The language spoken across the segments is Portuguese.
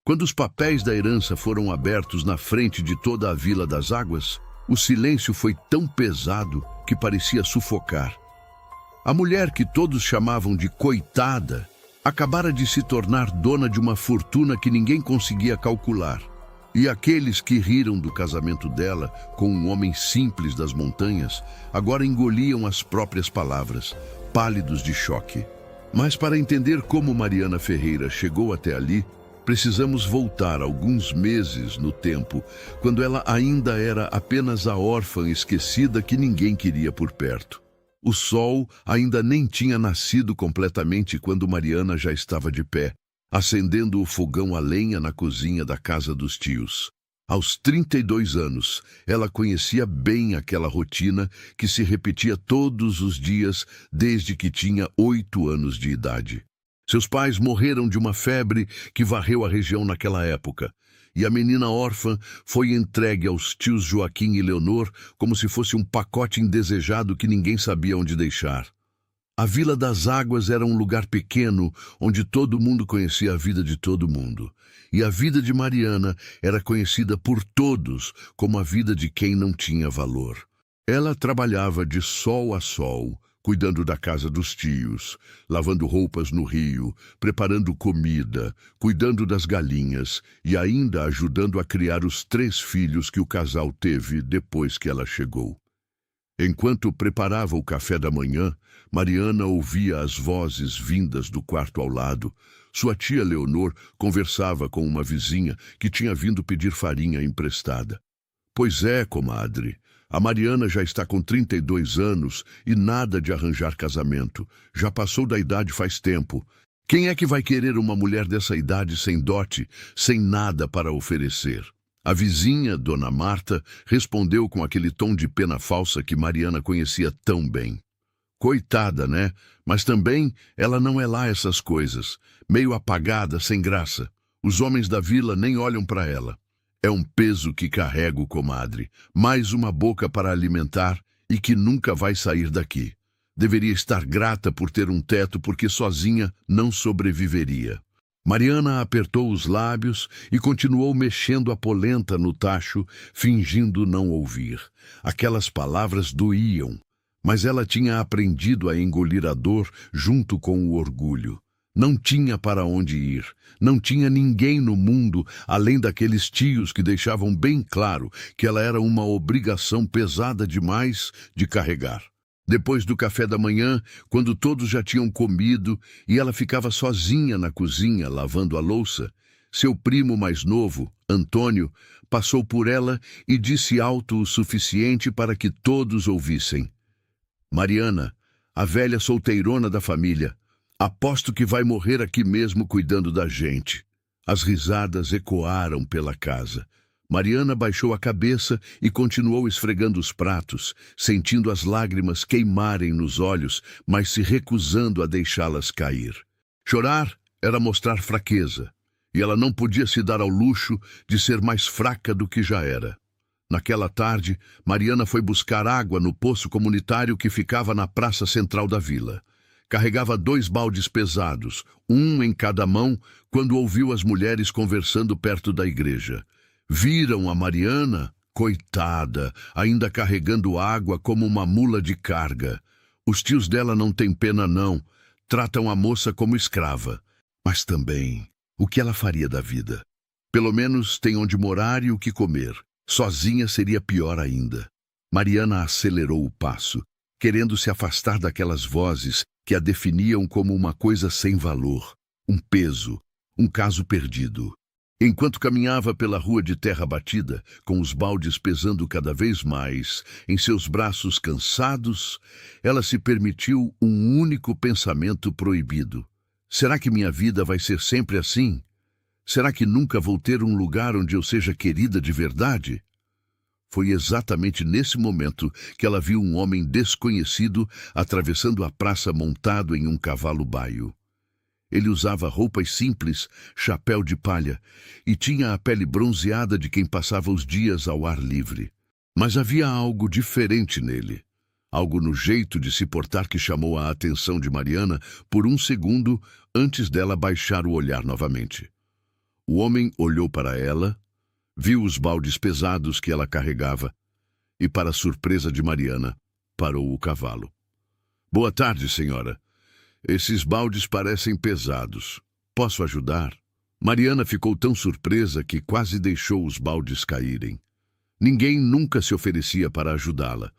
Quando os papéis da herança foram abertos na frente de toda a Vila das Águas, o silêncio foi tão pesado que parecia sufocar. A mulher que todos chamavam de coitada acabara de se tornar dona de uma fortuna que ninguém conseguia calcular. E aqueles que riram do casamento dela com um homem simples das montanhas agora engoliam as próprias palavras, pálidos de choque. Mas para entender como Mariana Ferreira chegou até ali, precisamos voltar alguns meses no tempo, quando ela ainda era apenas a órfã esquecida que ninguém queria por perto. O sol ainda nem tinha nascido completamente quando Mariana já estava de pé, acendendo o fogão a lenha na cozinha da casa dos tios. Aos 32 anos, ela conhecia bem aquela rotina que se repetia todos os dias desde que tinha 8 anos de idade. Seus pais morreram de uma febre que varreu a região naquela época, e a menina órfã foi entregue aos tios Joaquim e Leonor como se fosse um pacote indesejado que ninguém sabia onde deixar. A Vila das Águas era um lugar pequeno onde todo mundo conhecia a vida de todo mundo. E a vida de Mariana era conhecida por todos como a vida de quem não tinha valor. Ela trabalhava de sol a sol, cuidando da casa dos tios, lavando roupas no rio, preparando comida, cuidando das galinhas e ainda ajudando a criar os 3 filhos que o casal teve depois que ela chegou. Enquanto preparava o café da manhã, Mariana ouvia as vozes vindas do quarto ao lado. Sua tia Leonor conversava com uma vizinha que tinha vindo pedir farinha emprestada. Pois é, comadre, a Mariana já está com 32 anos e nada de arranjar casamento. Já passou da idade faz tempo. Quem é que vai querer uma mulher dessa idade sem dote, sem nada para oferecer? A vizinha, Dona Marta, respondeu com aquele tom de pena falsa que Mariana conhecia tão bem. Coitada, né? Mas também ela não é lá essas coisas. Meio apagada, sem graça. Os homens da vila nem olham para ela. É um peso que carrego, comadre. Mais uma boca para alimentar e que nunca vai sair daqui. Deveria estar grata por ter um teto porque sozinha não sobreviveria. Mariana apertou os lábios e continuou mexendo a polenta no tacho, fingindo não ouvir. Aquelas palavras doíam, mas ela tinha aprendido a engolir a dor junto com o orgulho. Não tinha para onde ir, não tinha ninguém no mundo além daqueles tios que deixavam bem claro que ela era uma obrigação pesada demais de carregar. Depois do café da manhã, quando todos já tinham comido e ela ficava sozinha na cozinha lavando a louça, seu primo mais novo, Antônio, passou por ela e disse alto o suficiente para que todos ouvissem. Mariana, a velha solteirona da família, aposto que vai morrer aqui mesmo cuidando da gente. As risadas ecoaram pela casa. Mariana baixou a cabeça e continuou esfregando os pratos, sentindo as lágrimas queimarem nos olhos, mas se recusando a deixá-las cair. Chorar era mostrar fraqueza, e ela não podia se dar ao luxo de ser mais fraca do que já era. Naquela tarde, Mariana foi buscar água no poço comunitário que ficava na praça central da vila. Carregava 2 baldes pesados, um em cada mão, quando ouviu as mulheres conversando perto da igreja. Viram a Mariana, coitada, ainda carregando água como uma mula de carga. Os tios dela não têm pena não, tratam a moça como escrava. Mas também, o que ela faria da vida? Pelo menos tem onde morar e o que comer. Sozinha seria pior ainda. Mariana acelerou o passo, querendo se afastar daquelas vozes que a definiam como uma coisa sem valor, um peso, um caso perdido. Enquanto caminhava pela rua de terra batida, com os baldes pesando cada vez mais, em seus braços cansados, ela se permitiu um único pensamento proibido. Será que minha vida vai ser sempre assim? Será que nunca vou ter um lugar onde eu seja querida de verdade? Foi exatamente nesse momento que ela viu um homem desconhecido atravessando a praça montado em um cavalo baio. Ele usava roupas simples, chapéu de palha, e tinha a pele bronzeada de quem passava os dias ao ar livre. Mas havia algo diferente nele. Algo no jeito de se portar que chamou a atenção de Mariana por um segundo antes dela baixar o olhar novamente. O homem olhou para ela, viu os baldes pesados que ela carregava e, para a surpresa de Mariana, parou o cavalo. Boa tarde, senhora. Esses baldes parecem pesados. Posso ajudar? Mariana ficou tão surpresa que quase deixou os baldes caírem. Ninguém nunca se oferecia para ajudá-la.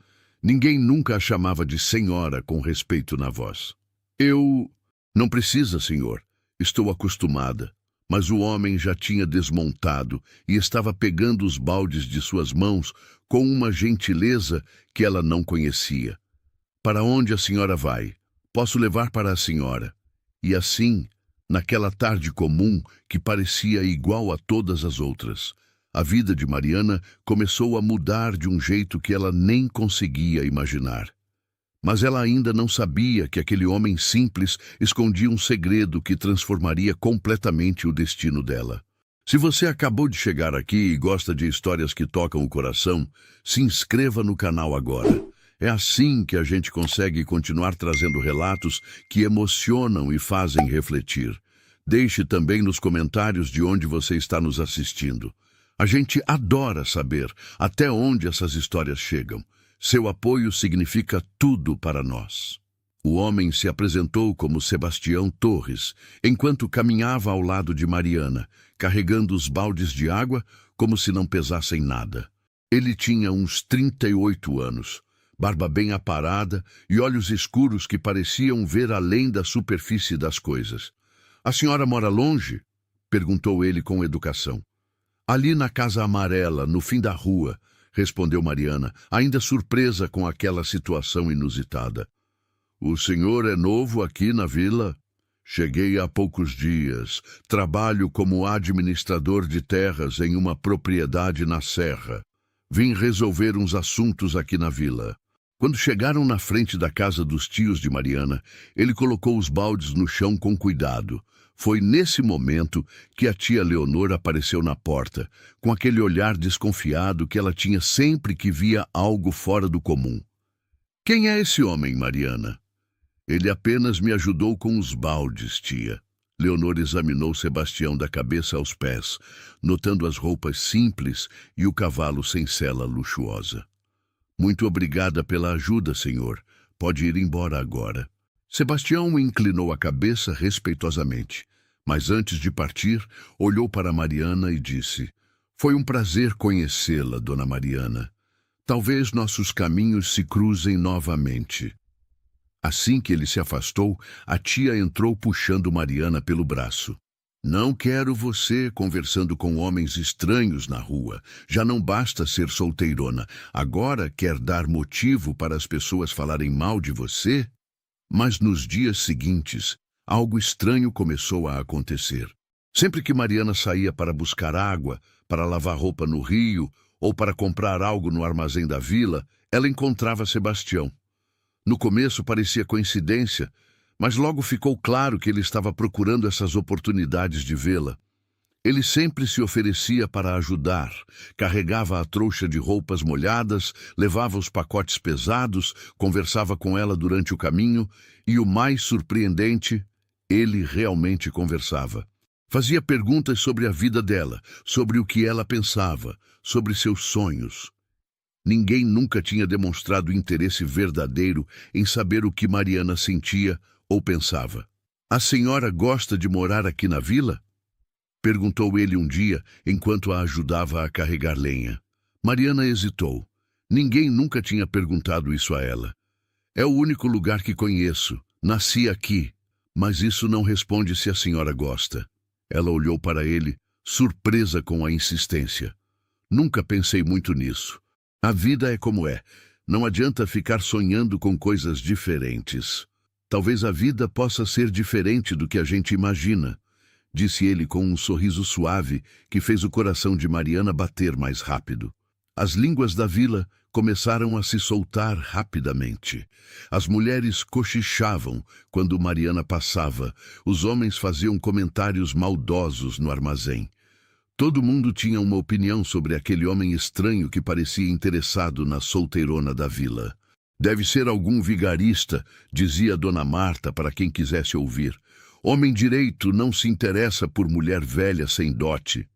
Ninguém nunca a chamava de senhora com respeito na voz. Eu... Não precisa, senhor. Estou acostumada. Mas o homem já tinha desmontado e estava pegando os baldes de suas mãos com uma gentileza que ela não conhecia. Para onde a senhora vai? Posso levar para a senhora. E assim, naquela tarde comum que parecia igual a todas as outras, a vida de Mariana começou a mudar de um jeito que ela nem conseguia imaginar. Mas ela ainda não sabia que aquele homem simples escondia um segredo que transformaria completamente o destino dela. Se você acabou de chegar aqui e gosta de histórias que tocam o coração, se inscreva no canal agora. É assim que a gente consegue continuar trazendo relatos que emocionam e fazem refletir. Deixe também nos comentários de onde você está nos assistindo. A gente adora saber até onde essas histórias chegam. Seu apoio significa tudo para nós. O homem se apresentou como Sebastião Torres, enquanto caminhava ao lado de Mariana, carregando os baldes de água como se não pesassem nada. Ele tinha uns 38 anos, barba bem aparada e olhos escuros que pareciam ver além da superfície das coisas. A senhora mora longe? Perguntou ele com educação. Ali na Casa Amarela, no fim da rua, respondeu Mariana, ainda surpresa com aquela situação inusitada. O senhor é novo aqui na vila? Cheguei há poucos dias. Trabalho como administrador de terras em uma propriedade na serra. Vim resolver uns assuntos aqui na vila. Quando chegaram na frente da casa dos tios de Mariana, ele colocou os baldes no chão com cuidado. Foi nesse momento que a tia Leonor apareceu na porta, com aquele olhar desconfiado que ela tinha sempre que via algo fora do comum. Quem é esse homem, Mariana? Ele apenas me ajudou com os baldes, tia. Leonor examinou Sebastião da cabeça aos pés, notando as roupas simples e o cavalo sem sela luxuosa. Muito obrigada pela ajuda, senhor. Pode ir embora agora. Sebastião inclinou a cabeça respeitosamente, mas antes de partir, olhou para Mariana e disse: Foi um prazer conhecê-la, dona Mariana. Talvez nossos caminhos se cruzem novamente. Assim que ele se afastou, a tia entrou puxando Mariana pelo braço. Não quero você conversando com homens estranhos na rua. Já não basta ser solteirona. Agora quer dar motivo para as pessoas falarem mal de você? Mas nos dias seguintes, algo estranho começou a acontecer. Sempre que Mariana saía para buscar água, para lavar roupa no rio ou para comprar algo no armazém da vila, ela encontrava Sebastião. No começo parecia coincidência, mas logo ficou claro que ele estava procurando essas oportunidades de vê-la. Ele sempre se oferecia para ajudar, carregava a trouxa de roupas molhadas, levava os pacotes pesados, conversava com ela durante o caminho e, o mais surpreendente, ele realmente conversava. Fazia perguntas sobre a vida dela, sobre o que ela pensava, sobre seus sonhos. Ninguém nunca tinha demonstrado interesse verdadeiro em saber o que Mariana sentia ou pensava. A senhora gosta de morar aqui na vila? Perguntou ele um dia, enquanto a ajudava a carregar lenha. Mariana hesitou. Ninguém nunca tinha perguntado isso a ela. É o único lugar que conheço. Nasci aqui. Mas isso não responde se a senhora gosta. Ela olhou para ele, surpresa com a insistência. Nunca pensei muito nisso. A vida é como é. Não adianta ficar sonhando com coisas diferentes. Talvez a vida possa ser diferente do que a gente imagina, disse ele com um sorriso suave que fez o coração de Mariana bater mais rápido. As línguas da vila começaram a se soltar rapidamente. As mulheres cochichavam quando Mariana passava. Os homens faziam comentários maldosos no armazém. Todo mundo tinha uma opinião sobre aquele homem estranho que parecia interessado na solteirona da vila. Deve ser algum vigarista, dizia Dona Marta para quem quisesse ouvir. Homem direito não se interessa por mulher velha sem dote.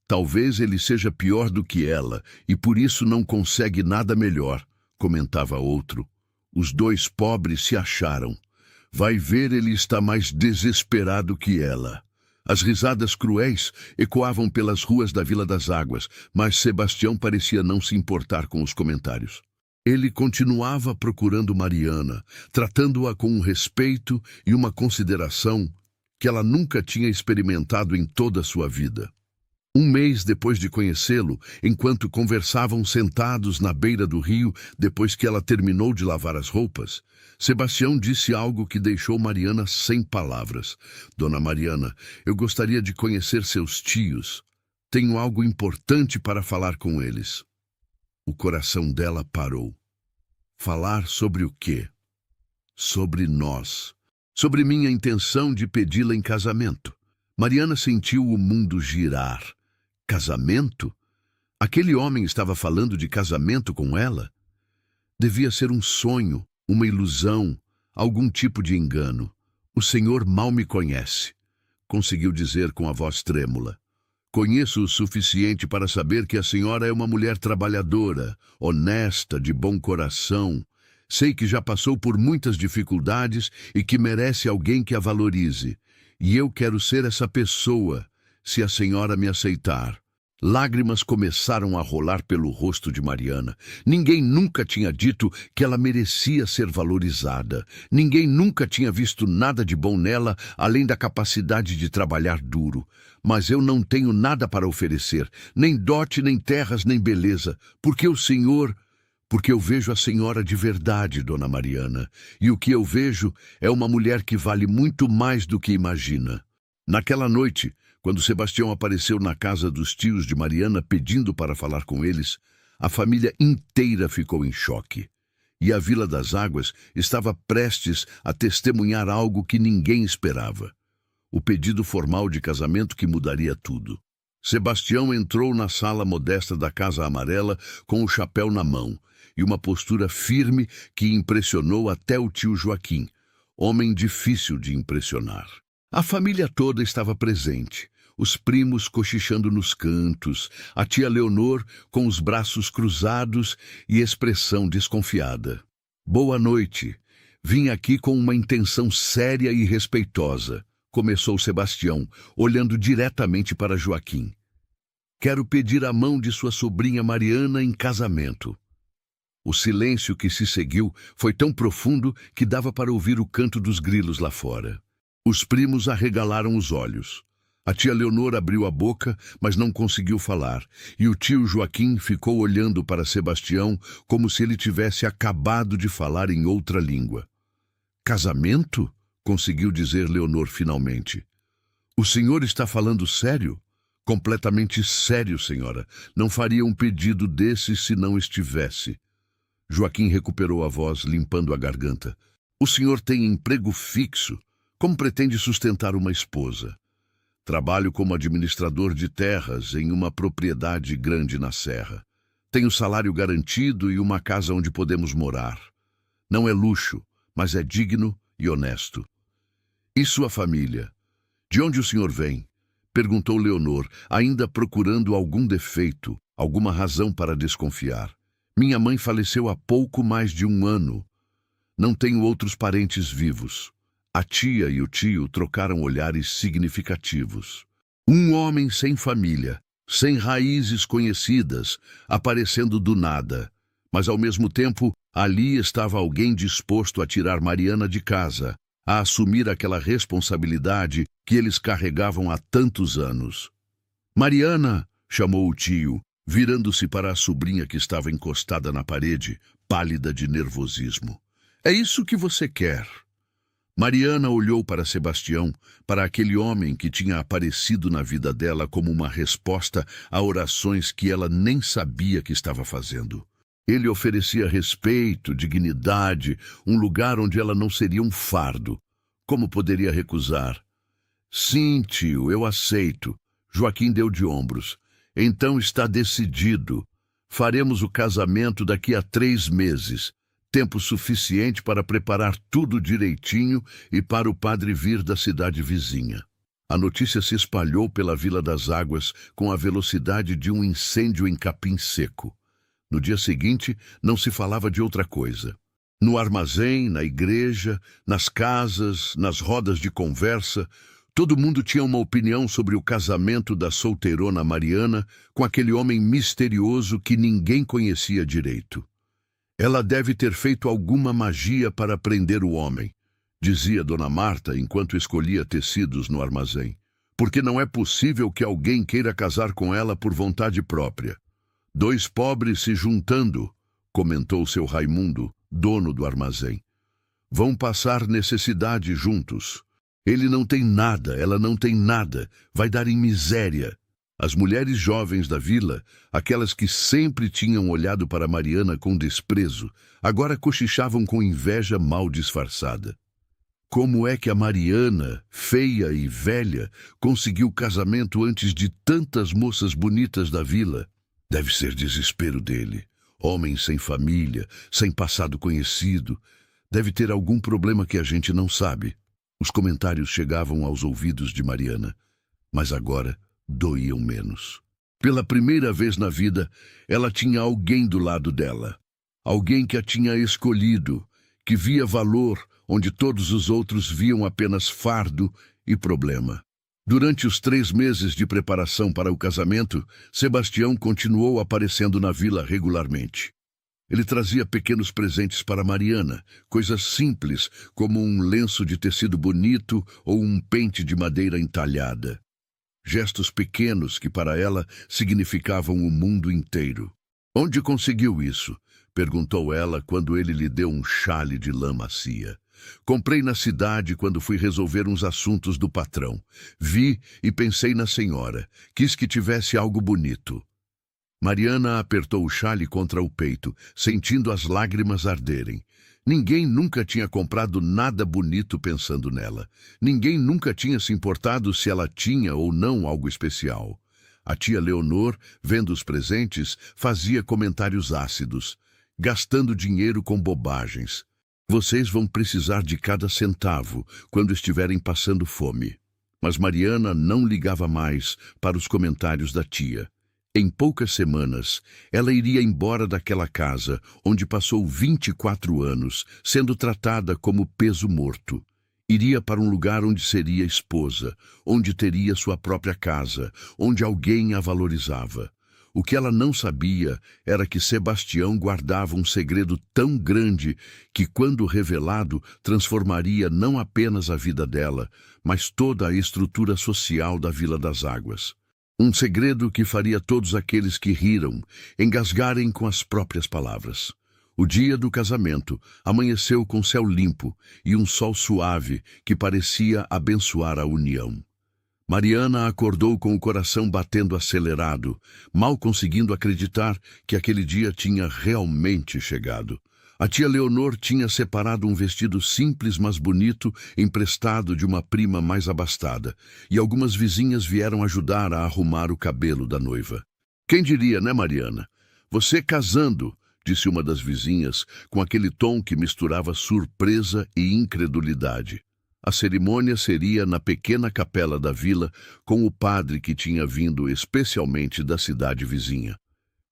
Talvez ele seja pior do que ela e por isso não consegue nada melhor, comentava outro. Os dois pobres se acharam. Vai ver, ele está mais desesperado que ela. As risadas cruéis ecoavam pelas ruas da Vila das Águas, mas Sebastião parecia não se importar com os comentários. Ele continuava procurando Mariana, tratando-a com um respeito e uma consideração que ela nunca tinha experimentado em toda a sua vida. Um mês depois de conhecê-lo, enquanto conversavam sentados na beira do rio, depois que ela terminou de lavar as roupas, Sebastião disse algo que deixou Mariana sem palavras. Dona Mariana, eu gostaria de conhecer seus tios. Tenho algo importante para falar com eles. O coração dela parou. Falar sobre o quê? Sobre nós. Sobre minha intenção de pedi-la em casamento. Mariana sentiu o mundo girar. Casamento? Aquele homem estava falando de casamento com ela? Devia ser um sonho, uma ilusão, algum tipo de engano. O senhor mal me conhece, conseguiu dizer com a voz trêmula. Conheço o suficiente para saber que a senhora é uma mulher trabalhadora, honesta, de bom coração. Sei que já passou por muitas dificuldades e que merece alguém que a valorize. E eu quero ser essa pessoa, se a senhora me aceitar. Lágrimas começaram a rolar pelo rosto de Mariana. Ninguém nunca tinha dito que ela merecia ser valorizada. Ninguém nunca tinha visto nada de bom nela, além da capacidade de trabalhar duro. Mas eu não tenho nada para oferecer, nem dote, nem terras, nem beleza, porque eu vejo a senhora de verdade, Dona Mariana, e o que eu vejo é uma mulher que vale muito mais do que imagina. Naquela noite, quando Sebastião apareceu na casa dos tios de Mariana pedindo para falar com eles, a família inteira ficou em choque. E a Vila das Águas estava prestes a testemunhar algo que ninguém esperava. O pedido formal de casamento que mudaria tudo. Sebastião entrou na sala modesta da Casa Amarela com o chapéu na mão e uma postura firme que impressionou até o tio Joaquim, homem difícil de impressionar. A família toda estava presente, os primos cochichando nos cantos, a tia Leonor com os braços cruzados e expressão desconfiada. Boa noite. Vim aqui com uma intenção séria e respeitosa, começou Sebastião, olhando diretamente para Joaquim. Quero pedir a mão de sua sobrinha Mariana em casamento. O silêncio que se seguiu foi tão profundo que dava para ouvir o canto dos grilos lá fora. Os primos arregalaram os olhos. A tia Leonor abriu a boca, mas não conseguiu falar, e o tio Joaquim ficou olhando para Sebastião como se ele tivesse acabado de falar em outra língua. Casamento? Conseguiu dizer Leonor finalmente. O senhor está falando sério? Completamente sério, senhora. Não faria um pedido desse se não estivesse. Joaquim recuperou a voz, limpando a garganta. O senhor tem emprego fixo? Como pretende sustentar uma esposa? Trabalho como administrador de terras em uma propriedade grande na serra. Tenho salário garantido e uma casa onde podemos morar. Não é luxo, mas é digno e honesto. E sua família? De onde o senhor vem? Perguntou Leonor, ainda procurando algum defeito, alguma razão para desconfiar. Minha mãe faleceu há pouco mais de 1 ano. Não tenho outros parentes vivos. A tia e o tio trocaram olhares significativos. Um homem sem família, sem raízes conhecidas, aparecendo do nada. Mas ao mesmo tempo, ali estava alguém disposto a tirar Mariana de casa, a assumir aquela responsabilidade que eles carregavam há tantos anos. Mariana, chamou o tio, virando-se para a sobrinha que estava encostada na parede, pálida de nervosismo. É isso que você quer? Mariana olhou para Sebastião, para aquele homem que tinha aparecido na vida dela como uma resposta a orações que ela nem sabia que estava fazendo. Ele oferecia respeito, dignidade, um lugar onde ela não seria um fardo. Como poderia recusar? Sim, tio, eu aceito. Joaquim deu de ombros. Então está decidido. Faremos o casamento daqui a 3 meses. tempo suficiente para preparar tudo direitinho e para o padre vir da cidade vizinha. A notícia se espalhou pela Vila das Águas com a velocidade de um incêndio em capim seco. No dia seguinte, não se falava de outra coisa. No armazém, na igreja, nas casas, nas rodas de conversa, todo mundo tinha uma opinião sobre o casamento da solteirona Mariana com aquele homem misterioso que ninguém conhecia direito. Ela deve ter feito alguma magia para prender o homem, dizia Dona Marta enquanto escolhia tecidos no armazém, porque não é possível que alguém queira casar com ela por vontade própria. Dois pobres se juntando, comentou seu Raimundo, dono do armazém. Vão passar necessidade juntos. Ele não tem nada, ela não tem nada, vai dar em miséria. As mulheres jovens da vila, aquelas que sempre tinham olhado para Mariana com desprezo, agora cochichavam com inveja mal disfarçada. Como é que a Mariana, feia e velha, conseguiu casamento antes de tantas moças bonitas da vila? Deve ser desespero dele. Homem sem família, sem passado conhecido. Deve ter algum problema que a gente não sabe. Os comentários chegavam aos ouvidos de Mariana, mas agora doíam menos. Pela primeira vez na vida, ela tinha alguém do lado dela. Alguém que a tinha escolhido, que via valor onde todos os outros viam apenas fardo e problema. Durante os 3 meses de preparação para o casamento, Sebastião continuou aparecendo na vila regularmente. Ele trazia pequenos presentes para Mariana, coisas simples, como um lenço de tecido bonito ou um pente de madeira entalhada. Gestos pequenos que para ela significavam o mundo inteiro. Onde conseguiu isso? Perguntou ela quando ele lhe deu um xale de lã macia. Comprei na cidade quando fui resolver uns assuntos do patrão. Vi e pensei na senhora. Quis que tivesse algo bonito. Mariana apertou o xale contra o peito, sentindo as lágrimas arderem. Ninguém nunca tinha comprado nada bonito pensando nela. Ninguém nunca tinha se importado se ela tinha ou não algo especial. A tia Leonor, vendo os presentes, fazia comentários ácidos, gastando dinheiro com bobagens. Vocês vão precisar de cada centavo quando estiverem passando fome. Mas Mariana não ligava mais para os comentários da tia. Em poucas semanas, ela iria embora daquela casa, onde passou 24 anos, sendo tratada como peso morto. Iria para um lugar onde seria esposa, onde teria sua própria casa, onde alguém a valorizava. O que ela não sabia era que Sebastião guardava um segredo tão grande que, quando revelado, transformaria não apenas a vida dela, mas toda a estrutura social da Vila das Águas. Um segredo que faria todos aqueles que riram engasgarem com as próprias palavras. O dia do casamento amanheceu com céu limpo e um sol suave que parecia abençoar a união. Mariana acordou com o coração batendo acelerado, mal conseguindo acreditar que aquele dia tinha realmente chegado. A tia Leonor tinha separado um vestido simples, mas bonito, emprestado de uma prima mais abastada, e algumas vizinhas vieram ajudar a arrumar o cabelo da noiva. Quem diria, né, Mariana? Você casando, disse uma das vizinhas, com aquele tom que misturava surpresa e incredulidade. A cerimônia seria na pequena capela da vila, com o padre que tinha vindo especialmente da cidade vizinha.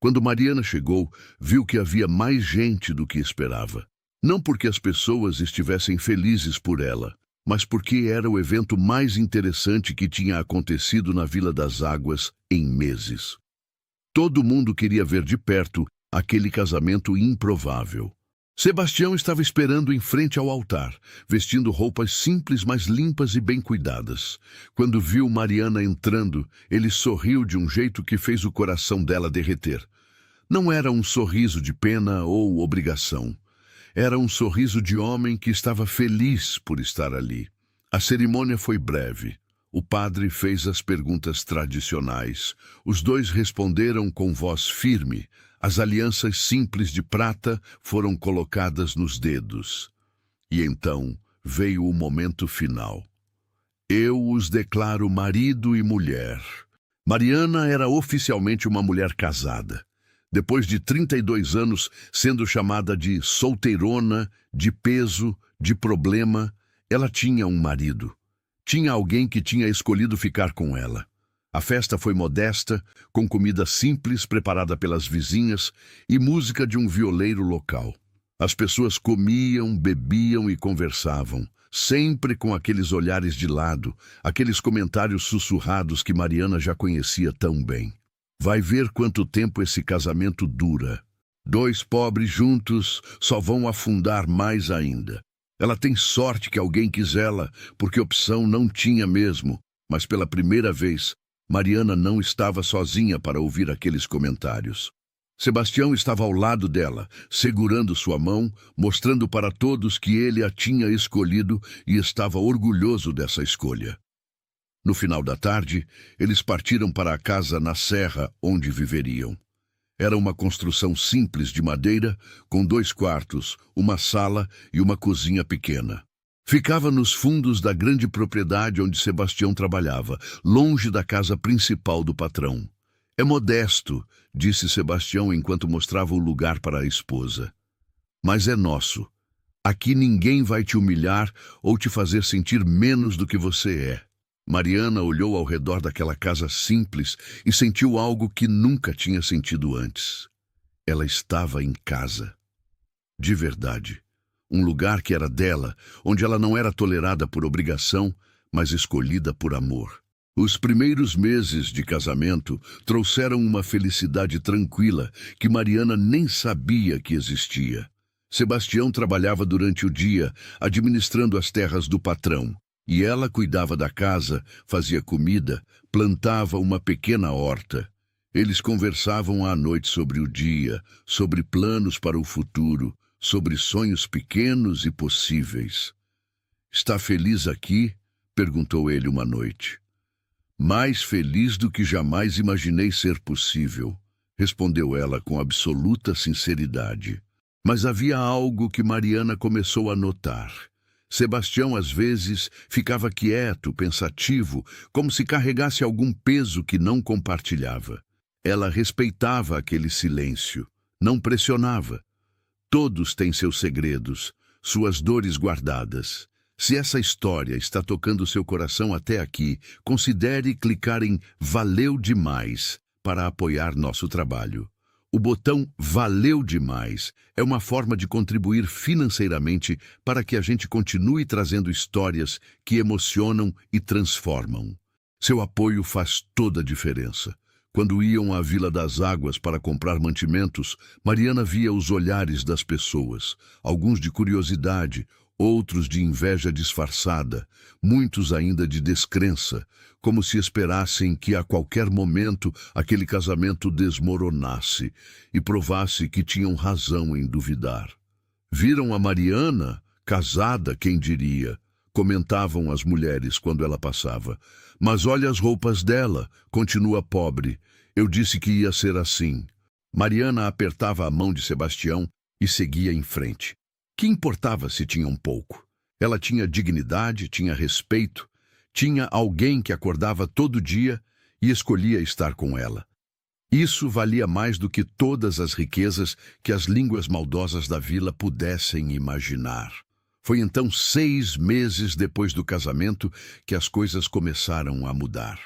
Quando Mariana chegou, viu que havia mais gente do que esperava. Não porque as pessoas estivessem felizes por ela, mas porque era o evento mais interessante que tinha acontecido na Vila das Águas em meses. Todo mundo queria ver de perto aquele casamento improvável. Sebastião estava esperando em frente ao altar, vestindo roupas simples, mas limpas e bem cuidadas. Quando viu Mariana entrando, ele sorriu de um jeito que fez o coração dela derreter. Não era um sorriso de pena ou obrigação. Era um sorriso de homem que estava feliz por estar ali. A cerimônia foi breve. O padre fez as perguntas tradicionais. Os dois responderam com voz firme. As alianças simples de prata foram colocadas nos dedos. E então veio o momento final. Eu os declaro marido e mulher. Mariana era oficialmente uma mulher casada. Depois de 32 anos sendo chamada de solteirona, de peso, de problema, ela tinha um marido. Tinha alguém que tinha escolhido ficar com ela. A festa foi modesta, com comida simples preparada pelas vizinhas e música de um violeiro local. As pessoas comiam, bebiam e conversavam, sempre com aqueles olhares de lado, aqueles comentários sussurrados que Mariana já conhecia tão bem. Vai ver quanto tempo esse casamento dura. 2 pobres juntos só vão afundar mais ainda. Ela tem sorte que alguém quis ela, porque opção não tinha mesmo, mas pela primeira vez, Mariana não estava sozinha para ouvir aqueles comentários. Sebastião estava ao lado dela, segurando sua mão, mostrando para todos que ele a tinha escolhido e estava orgulhoso dessa escolha. No final da tarde, eles partiram para a casa na serra onde viveriam. Era uma construção simples de madeira, com 2 quartos, uma sala e uma cozinha pequena. Ficava nos fundos da grande propriedade onde Sebastião trabalhava, longe da casa principal do patrão. É modesto, disse Sebastião enquanto mostrava o lugar para a esposa. Mas é nosso. Aqui ninguém vai te humilhar ou te fazer sentir menos do que você é. Mariana olhou ao redor daquela casa simples e sentiu algo que nunca tinha sentido antes. Ela estava em casa. De verdade. Um lugar que era dela, onde ela não era tolerada por obrigação, mas escolhida por amor. Os primeiros meses de casamento trouxeram uma felicidade tranquila que Mariana nem sabia que existia. Sebastião trabalhava durante o dia, administrando as terras do patrão, e ela cuidava da casa, fazia comida, plantava uma pequena horta. Eles conversavam à noite sobre o dia, sobre planos para o futuro, sobre sonhos pequenos e possíveis. "Está feliz aqui?" perguntou ele uma noite. "Mais feliz do que jamais imaginei ser possível", respondeu ela com absoluta sinceridade. Mas havia algo que Mariana começou a notar. Sebastião, às vezes, ficava quieto, pensativo, como se carregasse algum peso que não compartilhava. Ela respeitava aquele silêncio, não pressionava. Todos têm seus segredos, suas dores guardadas. Se essa história está tocando seu coração até aqui, considere clicar em "Valeu demais" para apoiar nosso trabalho. O botão "Valeu demais" é uma forma de contribuir financeiramente para que a gente continue trazendo histórias que emocionam e transformam. Seu apoio faz toda a diferença. Quando iam à Vila das Águas para comprar mantimentos, Mariana via os olhares das pessoas, alguns de curiosidade, outros de inveja disfarçada, muitos ainda de descrença, como se esperassem que a qualquer momento aquele casamento desmoronasse e provasse que tinham razão em duvidar. "Viram a Mariana? Casada, quem diria?" comentavam as mulheres quando ela passava. "Mas olha as roupas dela, continua pobre. Eu disse que ia ser assim." Mariana apertava a mão de Sebastião e seguia em frente. Que importava se tinha um pouco? Ela tinha dignidade, tinha respeito, tinha alguém que acordava todo dia e escolhia estar com ela. Isso valia mais do que todas as riquezas que as línguas maldosas da vila pudessem imaginar. Foi então 6 meses depois do casamento que as coisas começaram a mudar.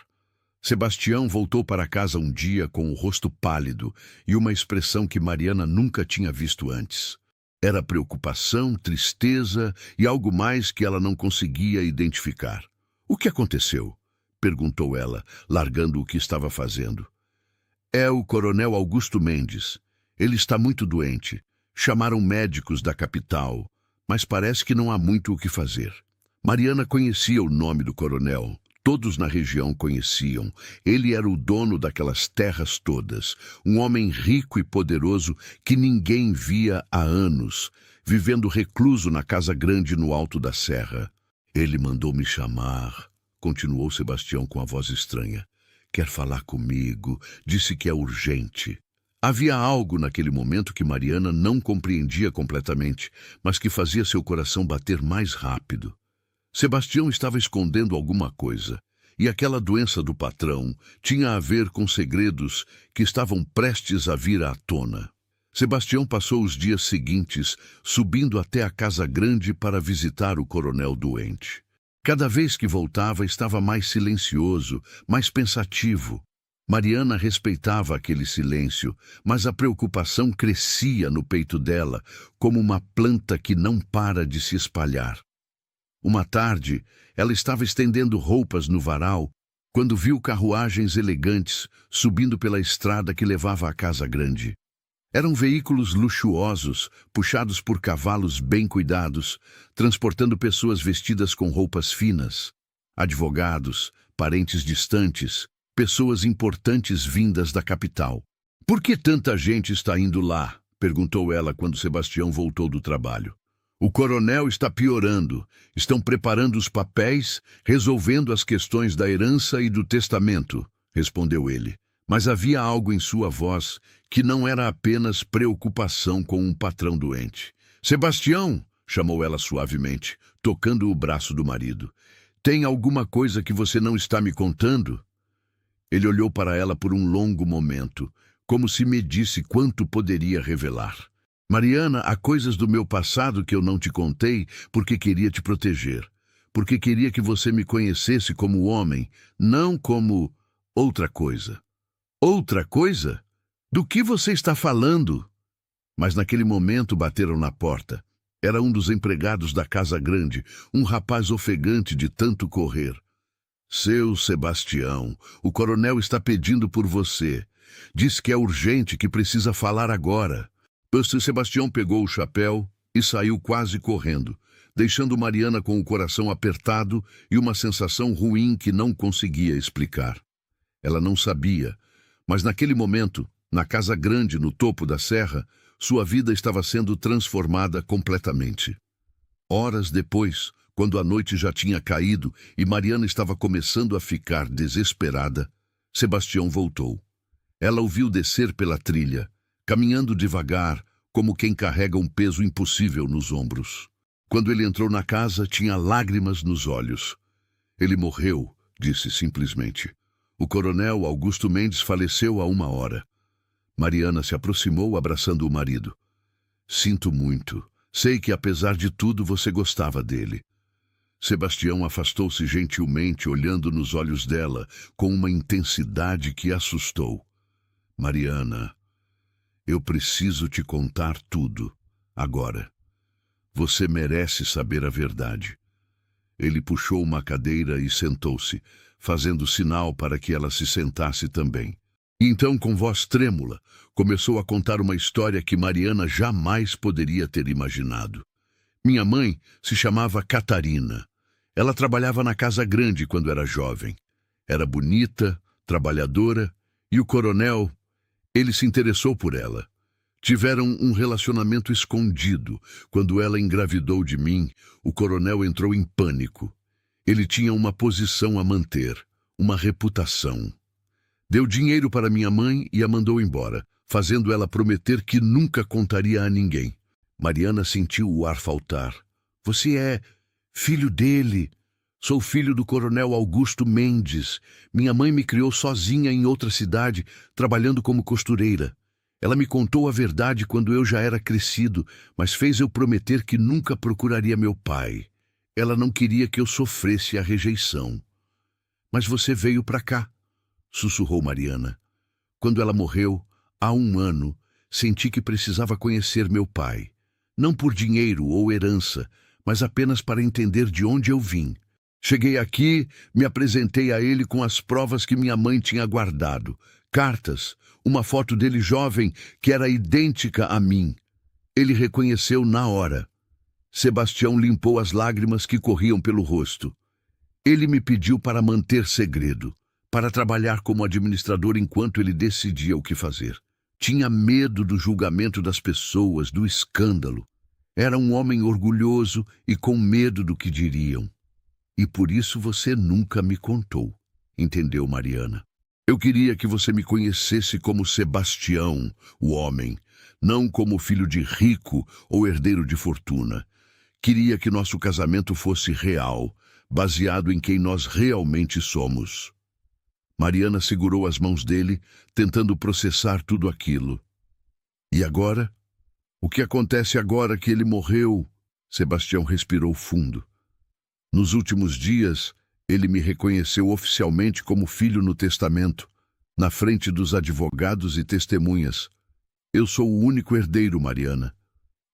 Sebastião voltou para casa um dia com o rosto pálido e uma expressão que Mariana nunca tinha visto antes. Era preocupação, tristeza e algo mais que ela não conseguia identificar. "O que aconteceu?" perguntou ela, largando o que estava fazendo. "É o coronel Augusto Mendes. Ele está muito doente. Chamaram médicos da capital, mas parece que não há muito o que fazer." Mariana conhecia o nome do coronel. Todos na região conheciam. Ele era o dono daquelas terras todas, um homem rico e poderoso que ninguém via há anos, vivendo recluso na casa grande no alto da serra. "Ele mandou me chamar", continuou Sebastião com a voz estranha. "Quer falar comigo, disse que é urgente." Havia algo naquele momento que Mariana não compreendia completamente, mas que fazia seu coração bater mais rápido. Sebastião estava escondendo alguma coisa. e aquela doença do patrão tinha a ver com segredos que estavam prestes a vir à tona. Sebastião passou os dias seguintes subindo até a casa grande para visitar o coronel doente. Cada vez que voltava, estava mais silencioso, mais pensativo. Mariana respeitava aquele silêncio, mas a preocupação crescia no peito dela, como uma planta que não para de se espalhar. Uma tarde, ela estava estendendo roupas no varal, quando viu carruagens elegantes subindo pela estrada que levava à casa grande. Eram veículos luxuosos, puxados por cavalos bem cuidados, transportando pessoas vestidas com roupas finas. Advogados, parentes distantes, pessoas importantes vindas da capital. "Por que tanta gente está indo lá?" perguntou ela quando Sebastião voltou do trabalho. "O coronel está piorando. Estão preparando os papéis, resolvendo as questões da herança e do testamento", respondeu ele. Mas havia algo em sua voz que não era apenas preocupação com um patrão doente. "Sebastião", chamou ela suavemente, tocando o braço do marido. "Tem alguma coisa que você não está me contando?" Ele olhou para ela por um longo momento, como se medisse quanto poderia revelar. "Mariana, há coisas do meu passado que eu não te contei porque queria te proteger. Porque queria que você me conhecesse como homem, não como outra coisa." "Outra coisa? Do que você está falando?" Mas naquele momento bateram na porta. Era um dos empregados da casa grande, um rapaz ofegante de tanto correr. "Seu Sebastião, o coronel está pedindo por você. Diz que é urgente, que precisa falar agora." Sebastião pegou o chapéu e saiu quase correndo, deixando Mariana com o coração apertado e uma sensação ruim que não conseguia explicar. Ela não sabia, mas naquele momento, na casa grande no topo da serra, sua vida estava sendo transformada completamente. Horas depois, quando a noite já tinha caído e Mariana estava começando a ficar desesperada, Sebastião voltou. Ela o viu descer pela trilha, caminhando devagar, como quem carrega um peso impossível nos ombros. Quando ele entrou na casa, tinha lágrimas nos olhos. "Ele morreu", disse simplesmente. "O coronel Augusto Mendes faleceu há 1 hora." Mariana se aproximou, abraçando o marido. "Sinto muito. Sei que, apesar de tudo, você gostava dele." Sebastião afastou-se gentilmente, olhando nos olhos dela, com uma intensidade que assustou. "Mariana, eu preciso te contar tudo, agora. Você merece saber a verdade." Ele puxou uma cadeira e sentou-se, fazendo sinal para que ela se sentasse também. E então, com voz trêmula, começou a contar uma história que Mariana jamais poderia ter imaginado. "Minha mãe se chamava Catarina. Ela trabalhava na casa grande quando era jovem. Era bonita, trabalhadora, e o coronel, ele se interessou por ela. Tiveram um relacionamento escondido. Quando ela engravidou de mim, o coronel entrou em pânico. Ele tinha uma posição a manter, uma reputação. Deu dinheiro para minha mãe e a mandou embora, fazendo ela prometer que nunca contaria a ninguém." Mariana sentiu o ar faltar. "Você é filho dele." "Sou filho do coronel Augusto Mendes. Minha mãe me criou sozinha em outra cidade, trabalhando como costureira. Ela me contou a verdade quando eu já era crescido, mas fez eu prometer que nunca procuraria meu pai. Ela não queria que eu sofresse a rejeição." "Mas você veio para cá", sussurrou Mariana. "Quando ela morreu, há 1 ano, senti que precisava conhecer meu pai. Não por dinheiro ou herança, mas apenas para entender de onde eu vim. Cheguei aqui, me apresentei a ele com as provas que minha mãe tinha guardado. Cartas, uma foto dele jovem que era idêntica a mim. Ele reconheceu na hora." Sebastião limpou as lágrimas que corriam pelo rosto. "Ele me pediu para manter segredo, para trabalhar como administrador enquanto ele decidia o que fazer. Tinha medo do julgamento das pessoas, do escândalo. Era um homem orgulhoso e com medo do que diriam. E por isso você nunca me contou", entendeu Mariana. "Eu queria que você me conhecesse como Sebastião, o homem, não como filho de rico ou herdeiro de fortuna. Queria que nosso casamento fosse real, baseado em quem nós realmente somos. Mariana segurou as mãos dele, tentando processar tudo aquilo. E agora? O que acontece agora que ele morreu? Sebastião respirou fundo. Nos últimos dias, ele me reconheceu oficialmente como filho no testamento, na frente dos advogados e testemunhas. Eu sou o único herdeiro, Mariana.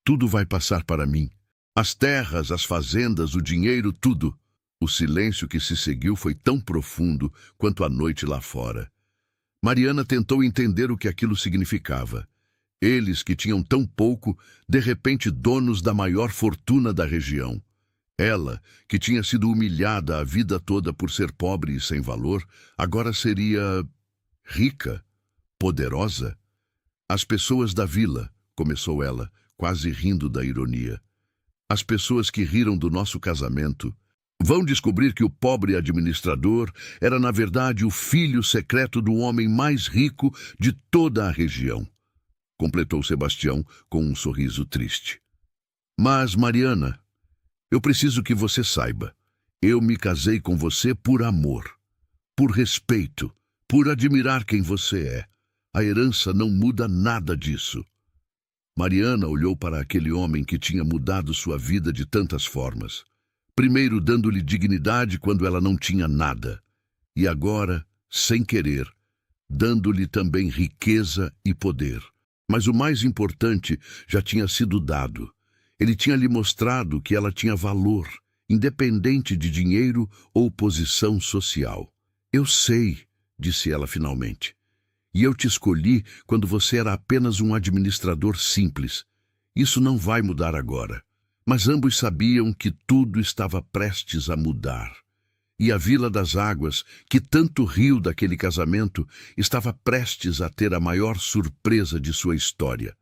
Tudo vai passar para mim. As terras, as fazendas, o dinheiro, tudo. O silêncio que se seguiu foi tão profundo quanto a noite lá fora. Mariana tentou entender o que aquilo significava. Eles, que tinham tão pouco, de repente donos da maior fortuna da região. Ela, que tinha sido humilhada a vida toda por ser pobre e sem valor, agora seria rica, poderosa. As pessoas da vila, começou ela, quase rindo da ironia. As pessoas que riram do nosso casamento vão descobrir que o pobre administrador era, na verdade, o filho secreto do homem mais rico de toda a região. Completou Sebastião com um sorriso triste. Mas, Mariana, eu preciso que você saiba. Eu me casei com você por amor, por respeito, por admirar quem você é. A herança não muda nada disso. Mariana olhou para aquele homem que tinha mudado sua vida de tantas formas. Primeiro dando-lhe dignidade quando ela não tinha nada. E agora, sem querer, dando-lhe também riqueza e poder. Mas o mais importante já tinha sido dado. Ele tinha lhe mostrado que ela tinha valor, independente de dinheiro ou posição social. Eu sei, disse ela finalmente. E eu te escolhi quando você era apenas um administrador simples. Isso não vai mudar agora. Mas ambos sabiam que tudo estava prestes a mudar. E a Vila das Águas, que tanto riu daquele casamento, estava prestes a ter a maior surpresa de sua história.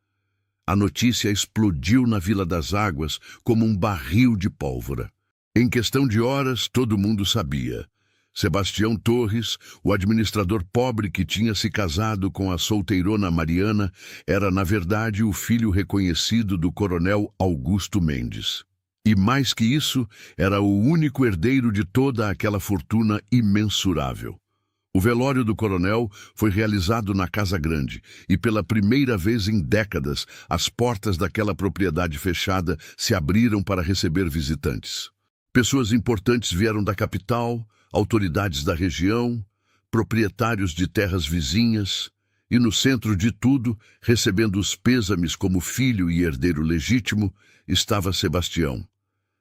A notícia explodiu na Vila das Águas como um barril de pólvora. Em questão de horas, todo mundo sabia. Sebastião Torres, o administrador pobre que tinha se casado com a solteirona Mariana, era, na verdade, o filho reconhecido do coronel Augusto Mendes. E mais que isso, era o único herdeiro de toda aquela fortuna imensurável. O velório do coronel foi realizado na Casa Grande e, pela primeira vez em décadas, as portas daquela propriedade fechada se abriram para receber visitantes. Pessoas importantes vieram da capital, autoridades da região, proprietários de terras vizinhas, e no centro de tudo, recebendo os pêsames como filho e herdeiro legítimo, estava Sebastião.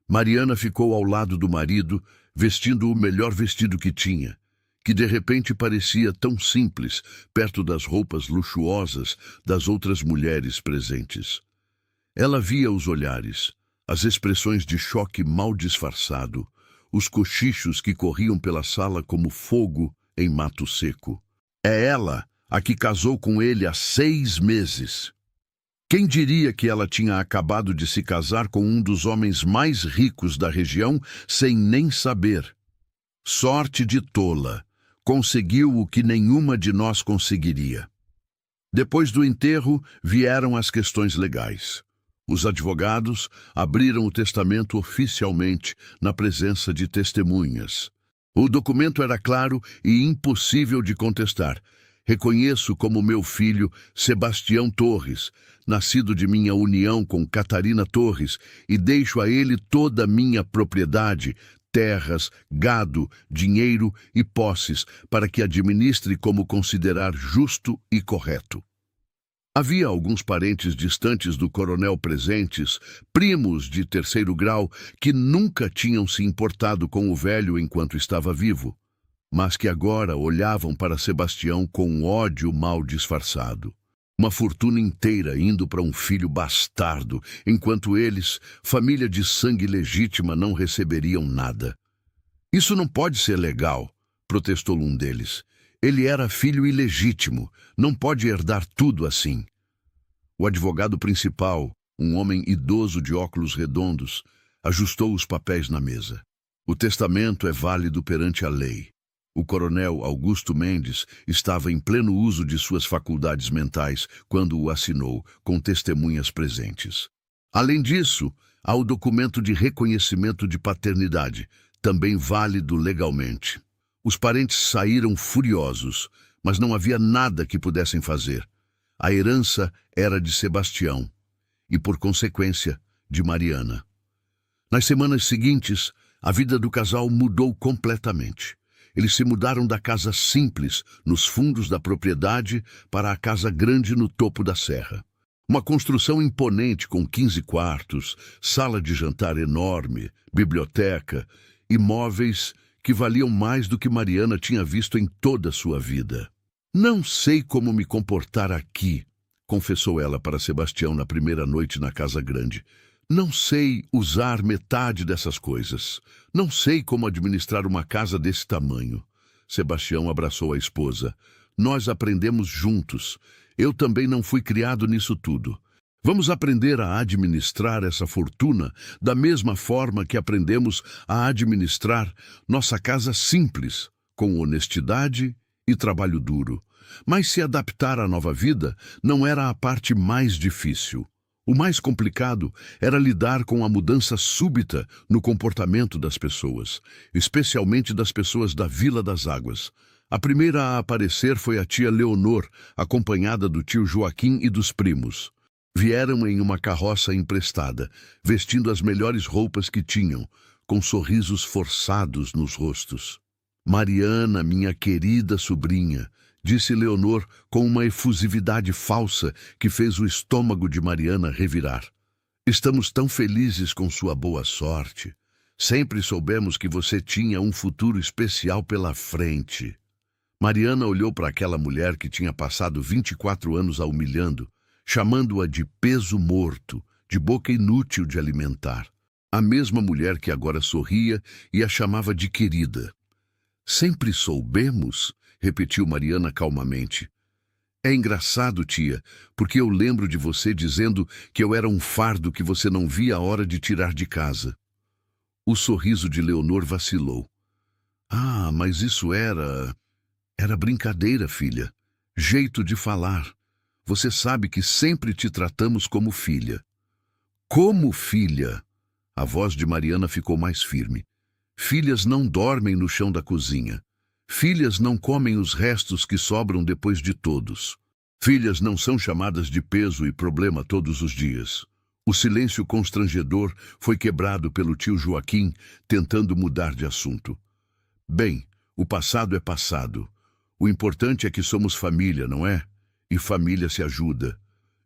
Mariana ficou ao lado do marido, vestindo o melhor vestido que tinha, que de repente parecia tão simples, perto das roupas luxuosas das outras mulheres presentes. Ela via os olhares, as expressões de choque mal disfarçado, os cochichos que corriam pela sala como fogo em mato seco. É ela a que casou com ele há 6 meses. Quem diria que ela tinha acabado de se casar com um dos homens mais ricos da região sem nem saber? Sorte de tola. Conseguiu o que nenhuma de nós conseguiria. Depois do enterro, vieram as questões legais. Os advogados abriram o testamento oficialmente na presença de testemunhas. O documento era claro e impossível de contestar. Reconheço como meu filho Sebastião Torres, nascido de minha união com Catarina Torres, e deixo a ele toda a minha propriedade, terras, gado, dinheiro e posses, para que administre como considerar justo e correto. Havia alguns parentes distantes do coronel presentes, primos de 3º grau, que nunca tinham se importado com o velho enquanto estava vivo, mas que agora olhavam para Sebastião com um ódio mal disfarçado. Uma fortuna inteira indo para um filho bastardo, enquanto eles, família de sangue legítima, não receberiam nada. Isso não pode ser legal, protestou um deles. Ele era filho ilegítimo, não pode herdar tudo assim. O advogado principal, um homem idoso de óculos redondos, ajustou os papéis na mesa. O testamento é válido perante a lei. O coronel Augusto Mendes estava em pleno uso de suas faculdades mentais quando o assinou, com testemunhas presentes. Além disso, há o documento de reconhecimento de paternidade, também válido legalmente. Os parentes saíram furiosos, mas não havia nada que pudessem fazer. A herança era de Sebastião e, por consequência, de Mariana. Nas semanas seguintes, a vida do casal mudou completamente. Eles se mudaram da casa simples, nos fundos da propriedade, para a casa grande no topo da serra. Uma construção imponente com 15 quartos, sala de jantar enorme, biblioteca e móveis que valiam mais do que Mariana tinha visto em toda a sua vida. "Não sei como me comportar aqui", confessou ela para Sebastião na primeira noite na casa grande. "Não sei usar metade dessas coisas. Não sei como administrar uma casa desse tamanho." Sebastião abraçou a esposa. "Nós aprendemos juntos. Eu também não fui criado nisso tudo. Vamos aprender a administrar essa fortuna da mesma forma que aprendemos a administrar nossa casa simples, com honestidade e trabalho duro." Mas se adaptar à nova vida não era a parte mais difícil. O mais complicado era lidar com a mudança súbita no comportamento das pessoas, especialmente das pessoas da Vila das Águas. A primeira a aparecer foi a tia Leonor, acompanhada do tio Joaquim e dos primos. Vieram em uma carroça emprestada, vestindo as melhores roupas que tinham, com sorrisos forçados nos rostos. "Mariana, minha querida sobrinha", disse Leonor com uma efusividade falsa que fez o estômago de Mariana revirar. "Estamos tão felizes com sua boa sorte. Sempre soubemos que você tinha um futuro especial pela frente." Mariana olhou para aquela mulher que tinha passado 24 anos a humilhando, chamando-a de peso morto, de boca inútil de alimentar. A mesma mulher que agora sorria e a chamava de querida. "Sempre soubemos", repetiu Mariana calmamente. "É engraçado, tia, porque eu lembro de você dizendo que eu era um fardo que você não via a hora de tirar de casa." O sorriso de Leonor vacilou. "Ah, mas isso era brincadeira, filha. Jeito de falar. Você sabe que sempre te tratamos como filha." "Como filha?" A voz de Mariana ficou mais firme. "Filhas não dormem no chão da cozinha. Filhas não comem os restos que sobram depois de todos. Filhas não são chamadas de peso e problema todos os dias." O silêncio constrangedor foi quebrado pelo tio Joaquim, tentando mudar de assunto. "Bem, o passado é passado. O importante é que somos família, não é? E família se ajuda.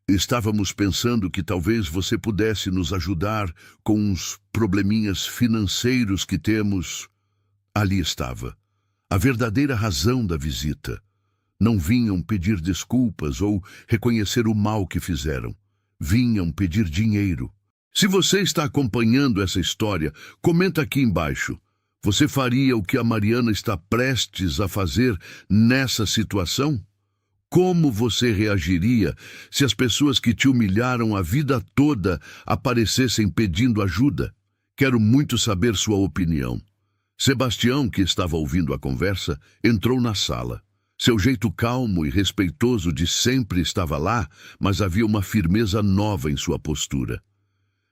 Estávamos pensando que talvez você pudesse nos ajudar com uns probleminhas financeiros que temos." Ali estava a verdadeira razão da visita. Não vinham pedir desculpas ou reconhecer o mal que fizeram. Vinham pedir dinheiro. Se você está acompanhando essa história, comenta aqui embaixo. Você faria o que a Mariana está prestes a fazer nessa situação? Como você reagiria se as pessoas que te humilharam a vida toda aparecessem pedindo ajuda? Quero muito saber sua opinião. Sebastião, que estava ouvindo a conversa, entrou na sala. Seu jeito calmo e respeitoso de sempre estava lá, mas havia uma firmeza nova em sua postura.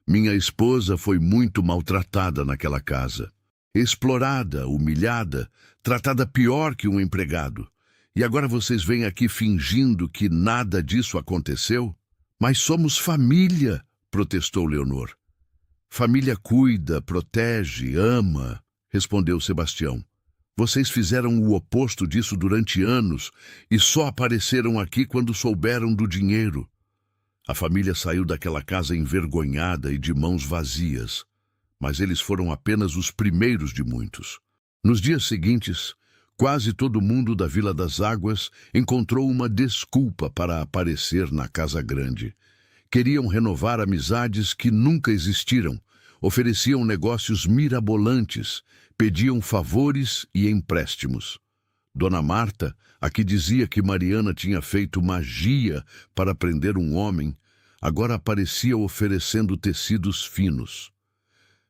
"Minha esposa foi muito maltratada naquela casa. Explorada, humilhada, tratada pior que um empregado. E agora vocês vêm aqui fingindo que nada disso aconteceu?" "Mas somos família", protestou Leonor. "Família cuida, protege, ama", respondeu Sebastião. "Vocês fizeram o oposto disso durante anos e só apareceram aqui quando souberam do dinheiro." A família saiu daquela casa envergonhada e de mãos vazias, mas eles foram apenas os primeiros de muitos. Nos dias seguintes, quase todo mundo da Vila das Águas encontrou uma desculpa para aparecer na casa grande. Queriam renovar amizades que nunca existiram, ofereciam negócios mirabolantes, pediam favores e empréstimos. Dona Marta, a que dizia que Mariana tinha feito magia para prender um homem, agora aparecia oferecendo tecidos finos.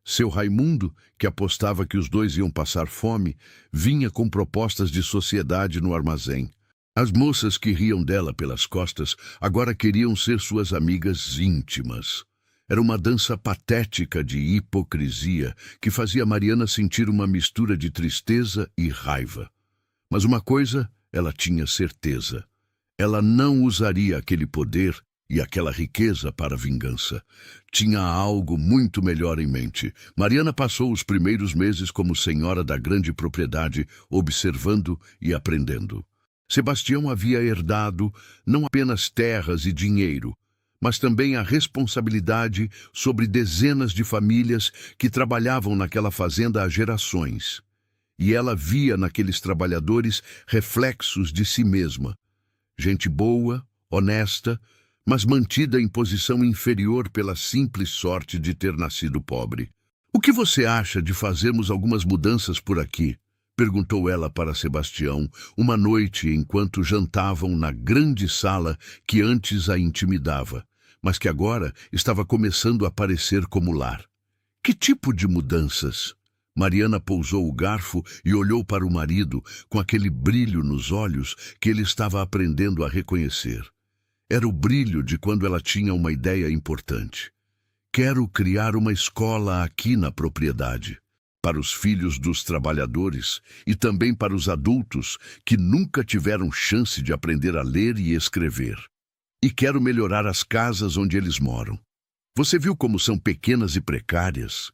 Seu Raimundo, que apostava que os dois iam passar fome, vinha com propostas de sociedade no armazém. As moças que riam dela pelas costas agora queriam ser suas amigas íntimas. Era uma dança patética de hipocrisia que fazia Mariana sentir uma mistura de tristeza e raiva. Mas uma coisa ela tinha certeza: ela não usaria aquele poder e aquela riqueza para vingança. Tinha algo muito melhor em mente. Mariana passou os primeiros meses como senhora da grande propriedade, observando e aprendendo. Sebastião havia herdado não apenas terras e dinheiro, mas também a responsabilidade sobre dezenas de famílias que trabalhavam naquela fazenda há gerações. E ela via naqueles trabalhadores reflexos de si mesma. Gente boa, honesta, mas mantida em posição inferior pela simples sorte de ter nascido pobre. "O que você acha de fazermos algumas mudanças por aqui?" perguntou ela para Sebastião, uma noite enquanto jantavam na grande sala que antes a intimidava, mas que agora estava começando a parecer como lar. "Que tipo de mudanças?" Mariana pousou o garfo e olhou para o marido com aquele brilho nos olhos que ele estava aprendendo a reconhecer. Era o brilho de quando ela tinha uma ideia importante. "Quero criar uma escola aqui na propriedade, para os filhos dos trabalhadores e também para os adultos que nunca tiveram chance de aprender a ler e escrever. E quero melhorar as casas onde eles moram. Você viu como são pequenas e precárias?"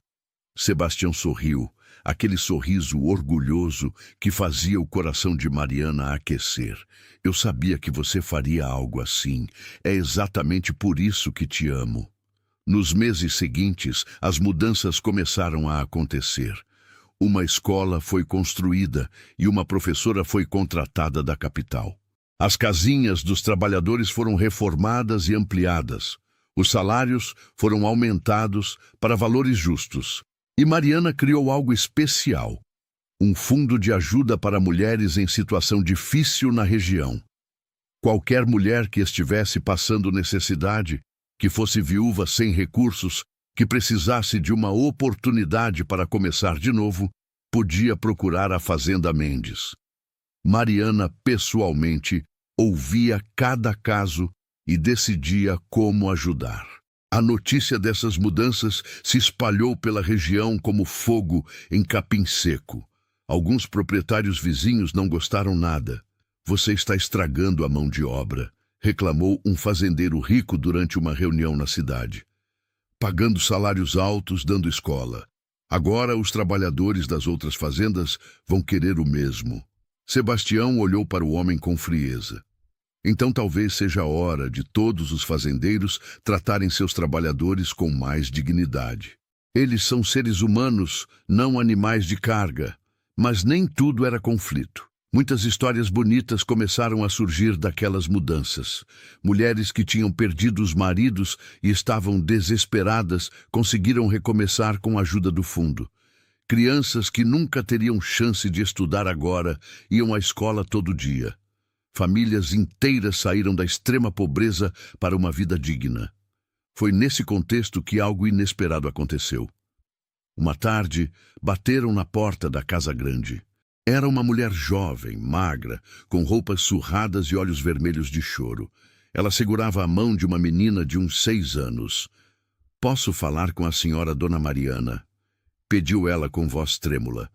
Sebastião sorriu, aquele sorriso orgulhoso que fazia o coração de Mariana aquecer. "Eu sabia que você faria algo assim. É exatamente por isso que te amo." Nos meses seguintes, as mudanças começaram a acontecer. Uma escola foi construída e uma professora foi contratada da capital. As casinhas dos trabalhadores foram reformadas e ampliadas. Os salários foram aumentados para valores justos. E Mariana criou algo especial: um fundo de ajuda para mulheres em situação difícil na região. Qualquer mulher que estivesse passando necessidade, que fosse viúva sem recursos, que precisasse de uma oportunidade para começar de novo, podia procurar a Fazenda Mendes. Mariana, pessoalmente, ouvia cada caso e decidia como ajudar. A notícia dessas mudanças se espalhou pela região como fogo em capim seco. Alguns proprietários vizinhos não gostaram nada. "Você está estragando a mão de obra", reclamou um fazendeiro rico durante uma reunião na cidade. "Pagando salários altos, dando escola. Agora os trabalhadores das outras fazendas vão querer o mesmo." Sebastião olhou para o homem com frieza. "Então talvez seja a hora de todos os fazendeiros tratarem seus trabalhadores com mais dignidade. Eles são seres humanos, não animais de carga." Mas nem tudo era conflito. Muitas histórias bonitas começaram a surgir daquelas mudanças. Mulheres que tinham perdido os maridos e estavam desesperadas conseguiram recomeçar com a ajuda do fundo. Crianças que nunca teriam chance de estudar agora iam à escola todo dia. Famílias inteiras saíram da extrema pobreza para uma vida digna. Foi nesse contexto que algo inesperado aconteceu. Uma tarde, bateram na porta da casa grande. Era uma mulher jovem, magra, com roupas surradas e olhos vermelhos de choro. Ela segurava a mão de uma menina de uns 6 anos. "Posso falar com a senhora Dona Mariana?" pediu ela com voz trêmula.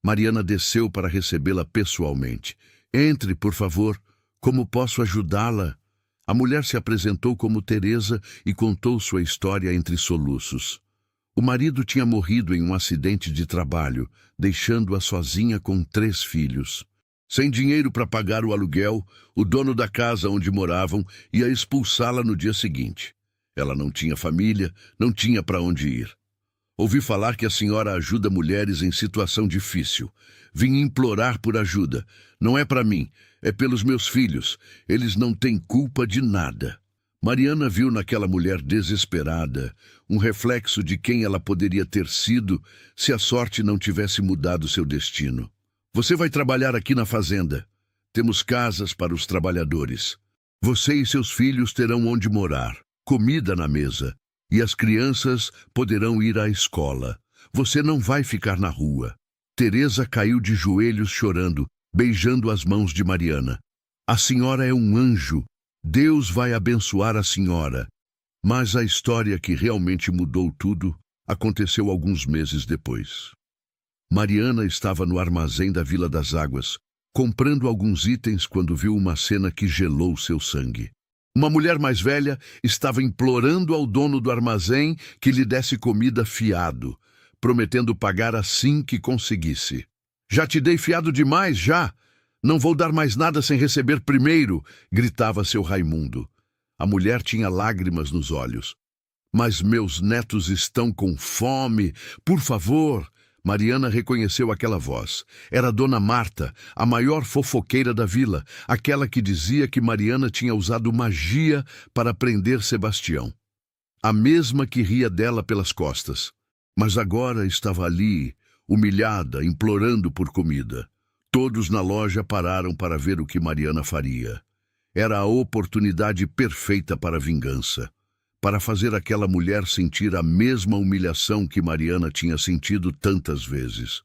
Mariana desceu para recebê-la pessoalmente. "Entre, por favor. Como posso ajudá-la?" A mulher se apresentou como Teresa e contou sua história entre soluços. O marido tinha morrido em um acidente de trabalho, deixando-a sozinha com 3 filhos. Sem dinheiro para pagar o aluguel, o dono da casa onde moravam ia expulsá-la no dia seguinte. Ela não tinha família, não tinha para onde ir. "Ouvi falar que a senhora ajuda mulheres em situação difícil. Vim implorar por ajuda. Não é para mim, é pelos meus filhos. Eles não têm culpa de nada." Mariana viu naquela mulher desesperada um reflexo de quem ela poderia ter sido se a sorte não tivesse mudado seu destino. "Você vai trabalhar aqui na fazenda. Temos casas para os trabalhadores. Você e seus filhos terão onde morar, comida na mesa, e as crianças poderão ir à escola. Você não vai ficar na rua." Teresa caiu de joelhos chorando, beijando as mãos de Mariana. "A senhora é um anjo. Deus vai abençoar a senhora." Mas a história que realmente mudou tudo aconteceu alguns meses depois. Mariana estava no armazém da Vila das Águas, comprando alguns itens quando viu uma cena que gelou seu sangue. Uma mulher mais velha estava implorando ao dono do armazém que lhe desse comida fiado, prometendo pagar assim que conseguisse. "Já te dei fiado demais, já! Não vou dar mais nada sem receber primeiro!" gritava seu Raimundo. A mulher tinha lágrimas nos olhos. "Mas meus netos estão com fome, por favor!" Mariana reconheceu aquela voz. Era Dona Marta, a maior fofoqueira da vila, aquela que dizia que Mariana tinha usado magia para prender Sebastião. A mesma que ria dela pelas costas. Mas agora estava ali, humilhada, implorando por comida. Todos na loja pararam para ver o que Mariana faria. Era a oportunidade perfeita para a vingança, para fazer aquela mulher sentir a mesma humilhação que Mariana tinha sentido tantas vezes.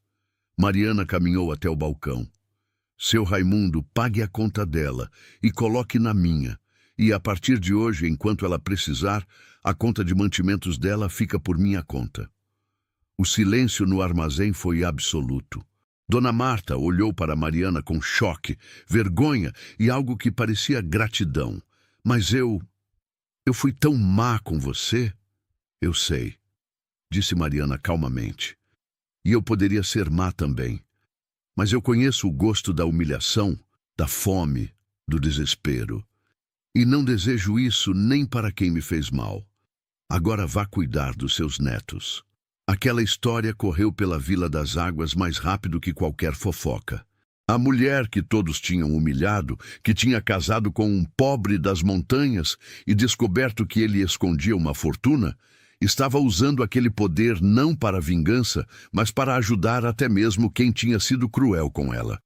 Mariana caminhou até o balcão. "Seu Raimundo, pague a conta dela e coloque na minha. E a partir de hoje, enquanto ela precisar, a conta de mantimentos dela fica por minha conta." O silêncio no armazém foi absoluto. Dona Marta olhou para Mariana com choque, vergonha e algo que parecia gratidão. "Mas eu fui tão má com você?" "Eu sei", disse Mariana calmamente. "E eu poderia ser má também. Mas eu conheço o gosto da humilhação, da fome, do desespero. E não desejo isso nem para quem me fez mal. Agora vá cuidar dos seus netos." Aquela história correu pela Vila das Águas mais rápido que qualquer fofoca. A mulher que todos tinham humilhado, que tinha casado com um pobre das montanhas e descoberto que ele escondia uma fortuna, estava usando aquele poder não para vingança, mas para ajudar até mesmo quem tinha sido cruel com ela.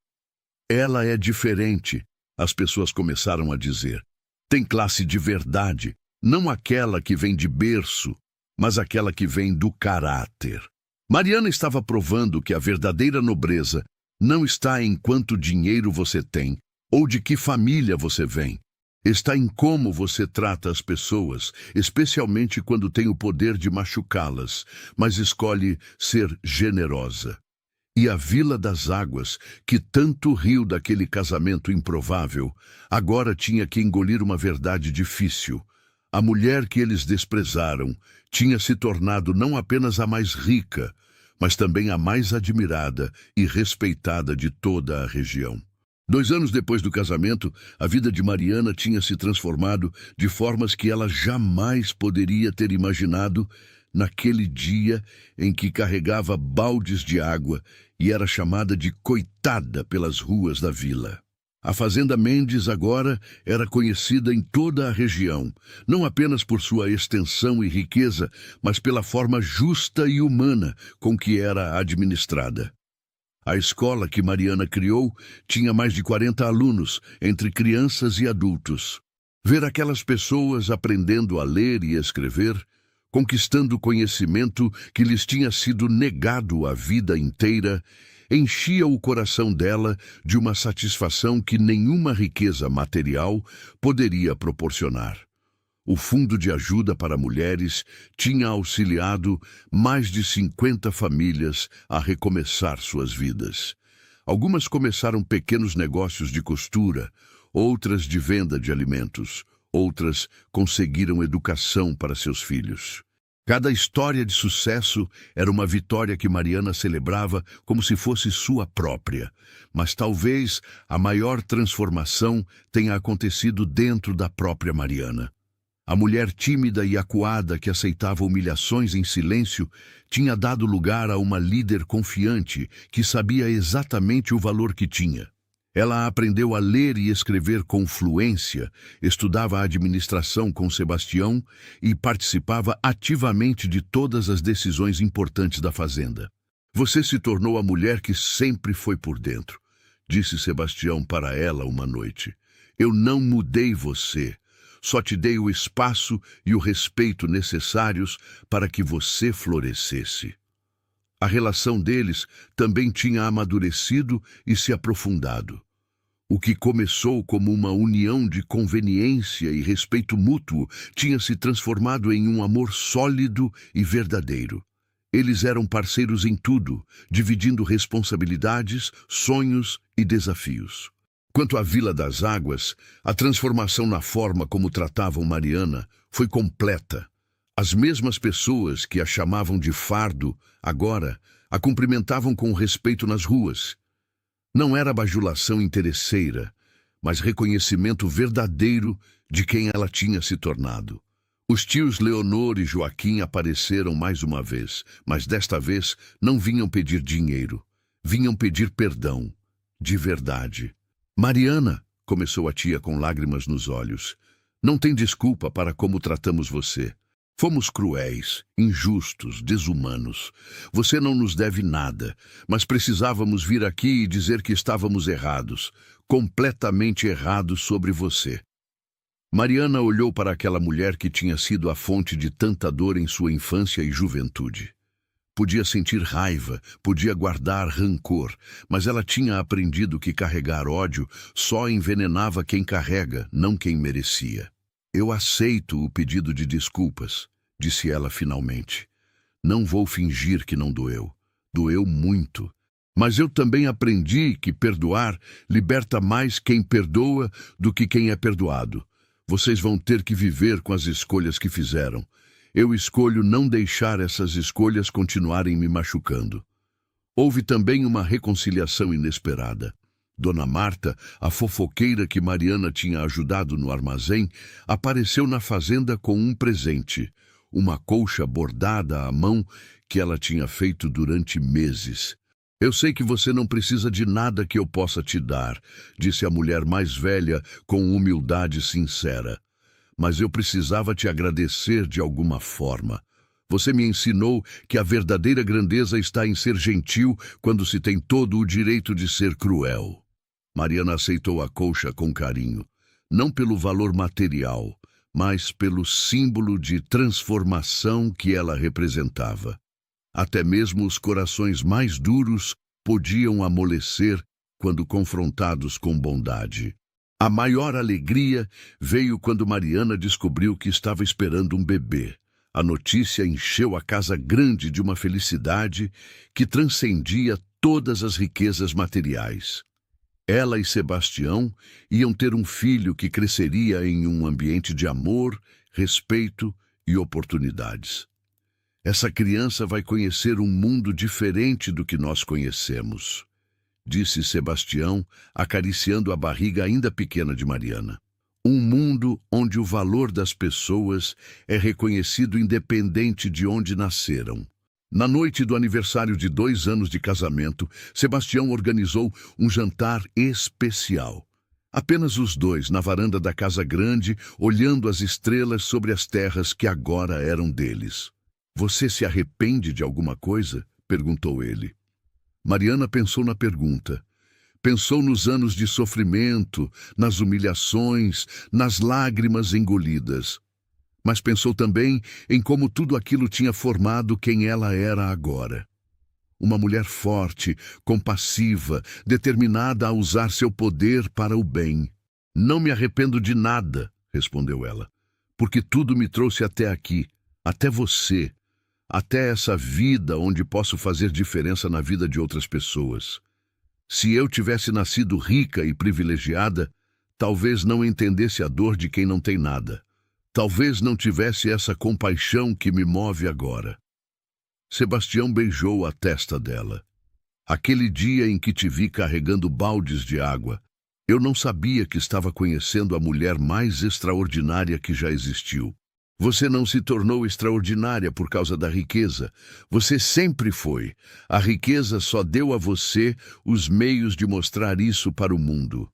"Ela é diferente", as pessoas começaram a dizer. "Tem classe de verdade, não aquela que vem de berço, mas aquela que vem do caráter." Mariana estava provando que a verdadeira nobreza não está em quanto dinheiro você tem ou de que família você vem. Está em como você trata as pessoas, especialmente quando tem o poder de machucá-las, mas escolhe ser generosa. E a Vila das Águas, que tanto riu daquele casamento improvável, agora tinha que engolir uma verdade difícil. A mulher que eles desprezaram tinha se tornado não apenas a mais rica, mas também a mais admirada e respeitada de toda a região. 2 anos depois do casamento, a vida de Mariana tinha se transformado de formas que ela jamais poderia ter imaginado naquele dia em que carregava baldes de água e era chamada de coitada pelas ruas da vila. A Fazenda Mendes agora era conhecida em toda a região, não apenas por sua extensão e riqueza, mas pela forma justa e humana com que era administrada. A escola que Mariana criou tinha mais de 40 alunos, entre crianças e adultos. Ver aquelas pessoas aprendendo a ler e escrever, conquistando conhecimento que lhes tinha sido negado a vida inteira, enchia o coração dela de uma satisfação que nenhuma riqueza material poderia proporcionar. O Fundo de Ajuda para Mulheres tinha auxiliado mais de 50 famílias a recomeçar suas vidas. Algumas começaram pequenos negócios de costura, outras de venda de alimentos, outras conseguiram educação para seus filhos. Cada história de sucesso era uma vitória que Mariana celebrava como se fosse sua própria. Mas talvez a maior transformação tenha acontecido dentro da própria Mariana. A mulher tímida e acuada que aceitava humilhações em silêncio tinha dado lugar a uma líder confiante que sabia exatamente o valor que tinha. Ela aprendeu a ler e escrever com fluência, estudava administração com Sebastião e participava ativamente de todas as decisões importantes da fazenda. "Você se tornou a mulher que sempre foi por dentro", disse Sebastião para ela uma noite. "Eu não mudei você, só te dei o espaço e o respeito necessários para que você florescesse." A relação deles também tinha amadurecido e se aprofundado. O que começou como uma união de conveniência e respeito mútuo tinha se transformado em um amor sólido e verdadeiro. Eles eram parceiros em tudo, dividindo responsabilidades, sonhos e desafios. Quanto à Vila das Águas, a transformação na forma como tratavam Mariana foi completa. As mesmas pessoas que a chamavam de fardo, agora, a cumprimentavam com respeito nas ruas. Não era bajulação interesseira, mas reconhecimento verdadeiro de quem ela tinha se tornado. Os tios Leonor e Joaquim apareceram mais uma vez, mas desta vez não vinham pedir dinheiro. Vinham pedir perdão, de verdade. Mariana, começou a tia com lágrimas nos olhos, não tem desculpa para como tratamos você. Fomos cruéis, injustos, desumanos. Você não nos deve nada, mas precisávamos vir aqui e dizer que estávamos errados, completamente errados sobre você. Mariana olhou para aquela mulher que tinha sido a fonte de tanta dor em sua infância e juventude. Podia sentir raiva, podia guardar rancor, mas ela tinha aprendido que carregar ódio só envenenava quem carrega, não quem merecia. Eu aceito o pedido de desculpas, disse ela finalmente. Não vou fingir que não doeu. Doeu muito. Mas eu também aprendi que perdoar liberta mais quem perdoa do que quem é perdoado. Vocês vão ter que viver com as escolhas que fizeram. Eu escolho não deixar essas escolhas continuarem me machucando. Houve também uma reconciliação inesperada. Dona Marta, a fofoqueira que Mariana tinha ajudado no armazém, apareceu na fazenda com um presente, uma colcha bordada à mão que ela tinha feito durante meses. Eu sei que você não precisa de nada que eu possa te dar, disse a mulher mais velha com humildade sincera. Mas eu precisava te agradecer de alguma forma. Você me ensinou que a verdadeira grandeza está em ser gentil quando se tem todo o direito de ser cruel. Mariana aceitou a colcha com carinho, não pelo valor material, mas pelo símbolo de transformação que ela representava. Até mesmo os corações mais duros podiam amolecer quando confrontados com bondade. A maior alegria veio quando Mariana descobriu que estava esperando um bebê. A notícia encheu a casa grande de uma felicidade que transcendia todas as riquezas materiais. Ela e Sebastião iam ter um filho que cresceria em um ambiente de amor, respeito e oportunidades. Essa criança vai conhecer um mundo diferente do que nós conhecemos, disse Sebastião, acariciando a barriga ainda pequena de Mariana. Um mundo onde o valor das pessoas é reconhecido independente de onde nasceram. Na noite do aniversário de 2 anos de casamento, Sebastião organizou um jantar especial. Apenas os dois na varanda da casa grande, olhando as estrelas sobre as terras que agora eram deles. Você se arrepende de alguma coisa? Perguntou ele. Mariana pensou na pergunta. Pensou nos anos de sofrimento, nas humilhações, nas lágrimas engolidas. Mas pensou também em como tudo aquilo tinha formado quem ela era agora. Uma mulher forte, compassiva, determinada a usar seu poder para o bem. Não me arrependo de nada, respondeu ela, porque tudo me trouxe até aqui, até você, até essa vida onde posso fazer diferença na vida de outras pessoas. Se eu tivesse nascido rica e privilegiada, talvez não entendesse a dor de quem não tem nada. Talvez não tivesse essa compaixão que me move agora. Sebastião beijou a testa dela. Aquele dia em que te vi carregando baldes de água, eu não sabia que estava conhecendo a mulher mais extraordinária que já existiu. Você não se tornou extraordinária por causa da riqueza. Você sempre foi. A riqueza só deu a você os meios de mostrar isso para o mundo.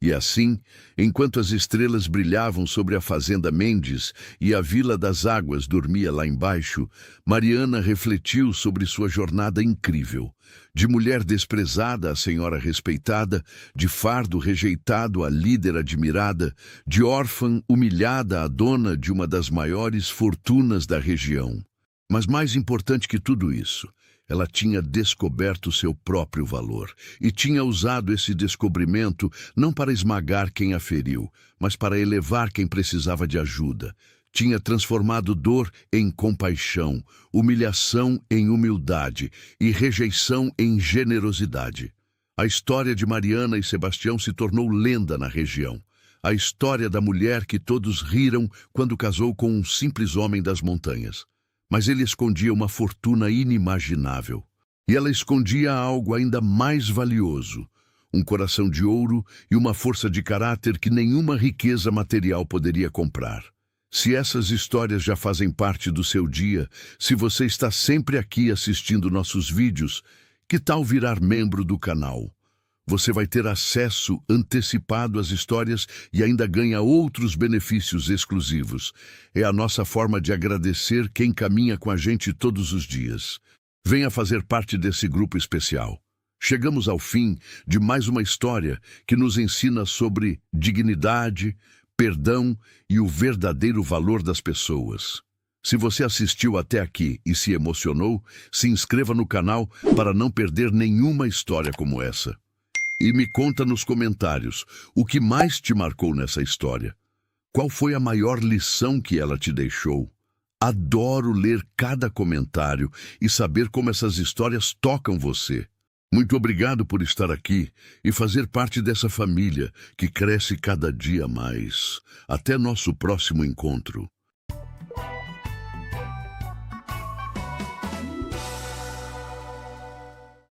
E assim, enquanto as estrelas brilhavam sobre a fazenda Mendes e a Vila das Águas dormia lá embaixo, Mariana refletiu sobre sua jornada incrível. De mulher desprezada a senhora respeitada, de fardo rejeitado a líder admirada, de órfã humilhada a dona de uma das maiores fortunas da região. Mas mais importante que tudo isso, Ela tinha descoberto seu próprio valor e tinha usado esse descobrimento não para esmagar quem a feriu, mas para elevar quem precisava de ajuda. Tinha transformado dor em compaixão, humilhação em humildade e rejeição em generosidade. A história de Mariana e Sebastião se tornou lenda na região. A história da mulher que todos riram quando casou com um simples homem das montanhas. Mas ele escondia uma fortuna inimaginável. E ela escondia algo ainda mais valioso, um coração de ouro e uma força de caráter que nenhuma riqueza material poderia comprar. Se essas histórias já fazem parte do seu dia, se você está sempre aqui assistindo nossos vídeos, que tal virar membro do canal? Você vai ter acesso antecipado às histórias e ainda ganha outros benefícios exclusivos. É a nossa forma de agradecer quem caminha com a gente todos os dias. Venha fazer parte desse grupo especial. Chegamos ao fim de mais uma história que nos ensina sobre dignidade, perdão e o verdadeiro valor das pessoas. Se você assistiu até aqui e se emocionou, se inscreva no canal para não perder nenhuma história como essa. E me conta nos comentários o que mais te marcou nessa história. Qual foi a maior lição que ela te deixou? Adoro ler cada comentário e saber como essas histórias tocam você. Muito obrigado por estar aqui e fazer parte dessa família que cresce cada dia mais. Até nosso próximo encontro.